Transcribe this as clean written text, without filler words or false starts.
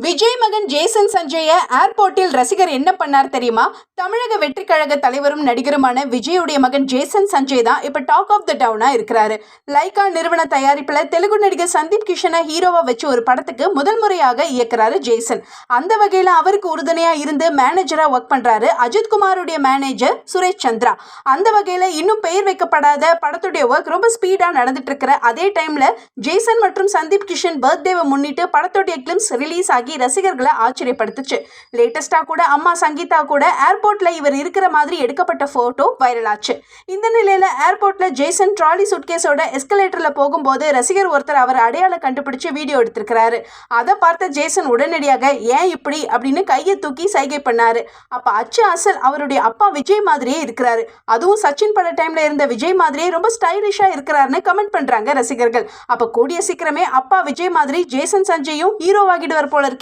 விஜய் மகன் ஜேசன் சஞ்சய ஏர்போர்ட்டில் ரசிகர் என்ன பண்ணார் தெரியுமா? தமிழக வெற்றி கழக தலைவரும் நடிகருமான விஜயுடைய மகன் ஜேசன் சஞ்சய் தான் இப்ப டாக் ஆஃப் த டவுனா இருக்கிறாரு. லைகா நிறுவன தயாரிப்புல தெலுங்கு நடிகர் சந்தீப் கிஷனை ஹீரோவா வச்சு ஒரு படத்துக்கு முதல் முறையாக இயக்குறாரு ஜேசன். அந்த வகையில அவருக்கு உறுதுணையா இருந்து மேனேஜரா ஒர்க் பண்றாரு அஜித் குமாருடைய மேனேஜர் சுரேஷ் சந்திரா. அந்த வகையில இன்னும் பெயர் வைக்கப்படாத படத்துடைய ஒர்க் ரொம்ப ஸ்பீடா நடந்துட்டு இருக்கிற அதே டைம்ல ஜேசன் மற்றும் சந்தீப் கிஷன் பர்த்டேவை முன்னிட்டு படத்துடைய கிளிம்ஸ் ரிலீஸ் ஆகி ரசிகர்களை ஆச்சரியப்படுத்துச்சு. லேட்டஸ்டா கூட அம்மா சங்கீதா கூட ஏர்போர்ட்ல இவர் இருக்கிற மாதிரி எடுக்கப்பட்ட போட்டோ வைரல் ஆச்சு. இந்த நிலையில ஏர்போர்ட்ல ஜேசன் ட்ராலி சுட்கேஸோட எஸ்கலேட்டர்ல போகும்போது ரசிகர் ஒருத்தர் அவர் அடையாளம் கண்டுபிடிச்சு வீடியோ எடுத்திருக்கிறாரு. அதை பார்த்த ஜேசன் உடனடியாக ஏன் இப்படி அப்படின்னு கையை தூக்கி சைகை பண்ணாரு. அப்ப அச்சு அசல் அவருடைய அப்பா விஜய் மாதிரியே இருக்கிறாரு. அதுவும் சச்சின் பட டைம்ல இருந்த விஜய் மாதிரியே ரொம்ப ஸ்டைலிஷா இருக்கிறாருன்னு கமெண்ட் பண்றாங்க ரசிகர்கள். அப்ப கூடிய சீக்கிரமே அப்பா விஜய் மாதிரி ஜேசன் சஞ்சயும் ஹீரோவாகிடுவார் போல இருக்கே.